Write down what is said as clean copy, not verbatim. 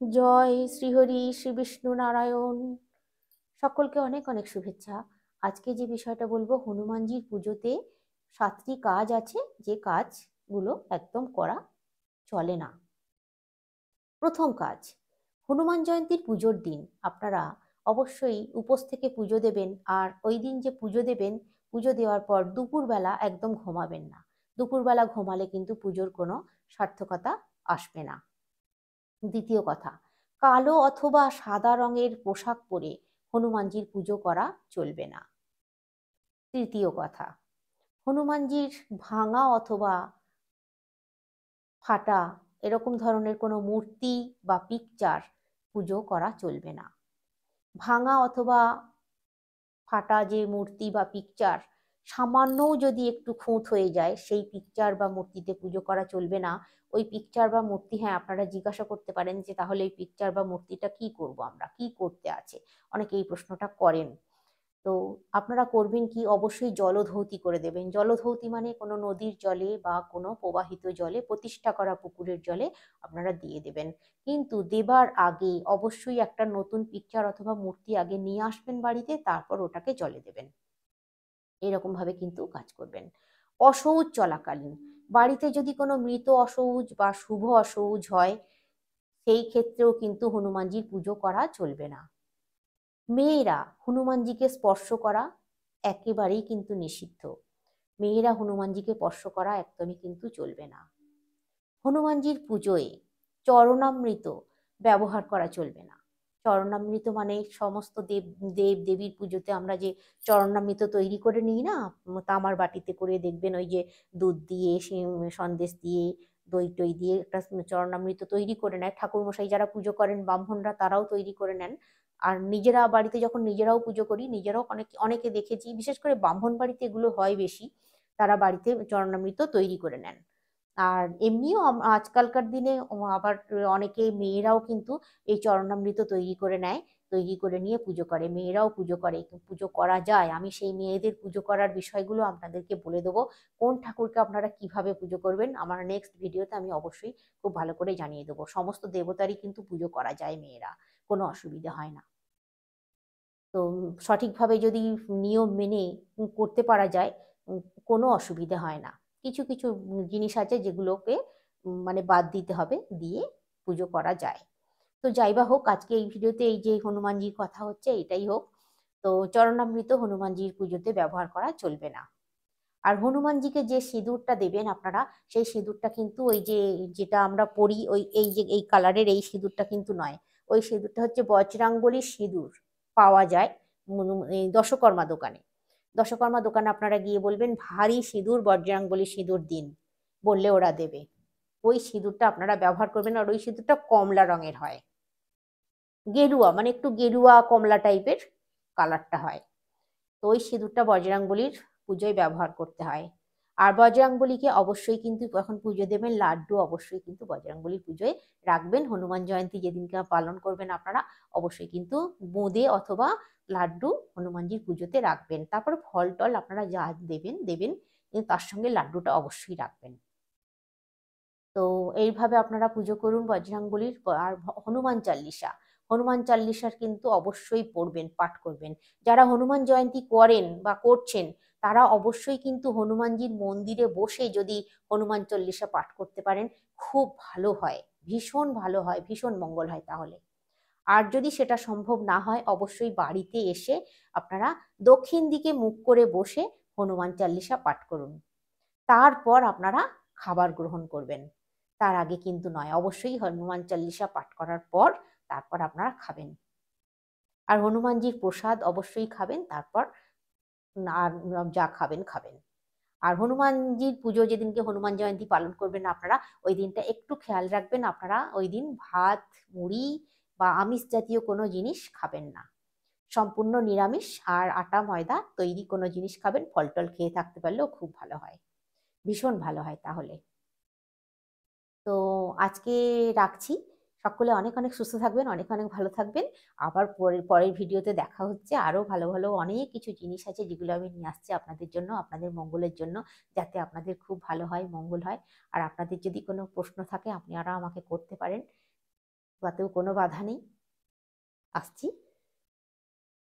জয় শ্রীহরি শ্রী বিষ্ণু নারায়ণ। সকলকে অনেক অনেক শুভেচ্ছা। আজকে যে বিষয়টা বলবো, হনুমানজির পুজোতে 7টি কাজ আছে যে কাজগুলো একদম করা চলে না। প্রথম কাজ, হনুমান জয়ন্তীর পুজোর দিন আপনারা অবশ্যই উপোস থেকে পুজো দেবেন। আর ওই দিন যে পুজো দেবেন, পুজো দেওয়ার পর দুপুরবেলা একদম ঘুমাবেন না। দুপুরবেলা ঘুমালে কিন্তু পুজোর কোনো সার্থকতা আসবে না। দ্বিতীয় কথা, কালো অথবা সাদা রঙের পোশাক পরে হনুমানজির পুজো করা চলবে না। তৃতীয় কথা, হনুমানজির ভাঙা অথবা ফাটা এরকম ধরনের কোনো মূর্তি বা পিকচার পুজো করা চলবে না। ভাঙা অথবা ফাটা যে মূর্তি বা পিকচার সামান্যও যদি একটু খুঁত হয়ে যায়, সেই পিকচার বা মূর্তিতে পুজো করা চলবে না। ওই পিকচার বা মূর্তি, হ্যাঁ, আপনারা জিজ্ঞাসা করতে পারেন যে তাহলে এই পিকচার বা মূর্তিটা কি করব, আমরা কি করতে আছে, অনেকে এই প্রশ্নটা করেন। তো আপনারা করবেন কি, অবশ্যই জলধৌতি করে দেবেন। জলধৌতি মানে কোনো নদীর জলে বা কোনো প্রবাহিত জলে, প্রতিষ্ঠা করা পুকুরের জলে আপনারা দিয়ে দেবেন। কিন্তু দেবার আগে অবশ্যই একটা নতুন পিকচার অথবা মূর্তি আগে নিয়ে আসবেন বাড়িতে, তারপর ওটাকে জলে দেবেন। এরকম ভাবে কিন্তু কাজ করবেন। অসৌচ চলাকালীন বাড়িতে যদি কোনো মৃত অসৌচ বা শুভ অসৌচ হয়, সেই ক্ষেত্রেও কিন্তু হনুমানজির পুজো করা চলবে না। মেয়েরা হনুমানজিকে স্পর্শ করা একেবারেই কিন্তু নিষিদ্ধ। মেয়েরা হনুমানজিকে স্পর্শ করা একদমই কিন্তু চলবে না। হনুমানজির পুজোয় চরণামৃত ব্যবহার করা চলবে না। চরণামৃত মানে সমস্ত দেব দেব দেবীর পুজোতে আমরা যে চরণামৃত তৈরি করে নিই না, তামার বাটিতে করে, দেখবেন ওই যে দুধ দিয়ে সন্দেশ দিয়ে দই টই দিয়ে একটা চরণামৃত তৈরি করে নেয় ঠাকুরমশাই, যারা পুজো করেন ব্রাহ্মণরা তারাও তৈরি করে নেন। আর নিজেরা বাড়িতে যখন নিজেরাও পুজো করি, নিজেরাও অনেকে অনেকে দেখেছি, বিশেষ করে ব্রাহ্মণ বাড়িতে এগুলো হয় বেশি, তারা বাড়িতে চরণামৃত তৈরি করে নেন। আর এমনিও আজকালকার দিনে আবার অনেকে মেয়েরাও কিন্তু এই চরণামৃত তৈরি করে নেয়, তৈরি করে নিয়ে পুজো করে, মেয়েরাও পুজো করে, পুজো করা যায়। আমি সেই মেয়েদের পুজো করার বিষয়গুলো আপনাদেরকে বলে দেবো, কোন ঠাকুরকে আপনারা কিভাবে পুজো করবেন আমার নেক্সট ভিডিওতে আমি অবশ্যই খুব ভালো করে জানিয়ে দেবো। সমস্ত দেবতারই কিন্তু পুজো করা যায় মেয়েরা, কোনো অসুবিধা হয় না। তো সঠিকভাবে যদি নিয়ম মেনে করতে পারা যায়, উম, কোনো অসুবিধা হয় না। কিছু কিছু জিনিস আছে যেগুলোকে মানে বাদ দিতে হবে, দিয়ে পুজো করা যায়। তো যাই বা হোক, আজকে এই ভিডিওতে এই যে হনুমানজির কথা হচ্ছে এটাই হোক। তো চরণামৃত হনুমানজির পুজোতে ব্যবহার করা চলবে না। আর হনুমানজিকে যে সিঁদুরটা দেবেন আপনারা, সেই সিঁদুরটা কিন্তু ওই যে যেটা আমরা পরি, ওই এই যে এই কালারের এই সিঁদুরটা কিন্তু নয়। ওই সিঁদুরটা হচ্ছে বজরাঙ্গলির সিঁদুর, পাওয়া যায় এই দশকর্মা দোকানে। দশকর্মা দোকানে আপনারা গিয়ে বলবেন ভারী সিঁদুর, বজরাঙ্গলির সিঁদুর দিন, বললে ওরা দেবে। ওই সিঁদুরটা আপনারা ব্যবহার করবেন। আর ওই সিঁদুরটা কমলা রঙের হয়, গেরুয়া মানে একটু গেরুয়া কমলা টাইপের কালারটা হয়। তো ওই সিঁদুরটা বজরাঙ্গলির পুজোয় ব্যবহার করতে হয়। আর বজরাঙ্গলিকে অবশ্যই কিন্তু যখন পুজো দেবেন, লাড্ডু অবশ্যই কিন্তু বজরাঙ্গলির পুজোয় রাখবেন। হনুমান জয়ন্তী যেদিনকে পালন করবেন আপনারা অবশ্যই কিন্তু বোঁদে অথবা লাড্ডু হনুমানজির পুজোতে রাখবেন। তারপর ফল টল আপনারা যা দেবেন দেবেন, কিন্তু তার সঙ্গে লাড্ডুটা অবশ্যই রাখবেন। তো এইভাবে আপনারা পুজো করুন বজরংবলীর। আর হনুমান চাল্লিশা, হনুমান চাল্লিশার কিন্তু অবশ্যই পড়বেন, পাঠ করবেন। যারা হনুমান জয়ন্তী করেন বা করছেন, তারা অবশ্যই কিন্তু হনুমানজির মন্দিরে বসে যদি হনুমান চল্লিশা পাঠ করতে পারেন, খুব ভালো হয়, ভীষণ ভালো হয়, ভীষণ মঙ্গল হয় তাহলে। আর যদি সেটা সম্ভব না হয়, অবশ্যই বাড়িতে এসে আপনারা দক্ষিণ দিকে মুখ করে বসে হনুমান চাল্লিশা পাঠ করুন। তারপর আপনারা খাবার গ্রহণ করবেন, তার আগে কিন্তু নয়। অবশ্যই হনুমান চল্লিশা পাঠ করার পর তারপর আপনারা খাবেন। আর হনুমানজির প্রসাদ অবশ্যই খাবেন, তারপর আর যা খাবেন খাবেন। আর হনুমানজির পুজো যেদিনকে হনুমান জয়ন্তী পালন করবেন আপনারা, ওই দিনটা একটু খেয়াল রাখবেন, আপনারা ওই দিন ভাত, মুড়ি বা আমিষ জাতীয় কোনো জিনিস খাবেন না। সম্পূর্ণ নিরামিষ আর আটা ময়দা তৈরি কোনো জিনিস খাবেন। ফল টল খেয়ে থাকতে পারলেও খুব ভালো হয়, ভীষণ ভালো হয় তাহলে। তো আজকে রাখছি। সকলে অনেক অনেক সুস্থ থাকবেন, অনেক অনেক ভালো থাকবেন। আবার পরের পরের ভিডিওতে দেখা হচ্ছে। আরো ভালো ভালো অনেক কিছু জিনিস আছে যেগুলো আমি নিয়ে আসছি আপনাদের জন্য, আপনাদের মঙ্গলের জন্য, যাতে আপনাদের খুব ভালো হয়, মঙ্গল হয়। আর আপনাদের যদি কোনো প্রশ্ন থাকে আপনারা আমাকে করতে পারেন। তাতেও কোনো বাধা নেই। আসছি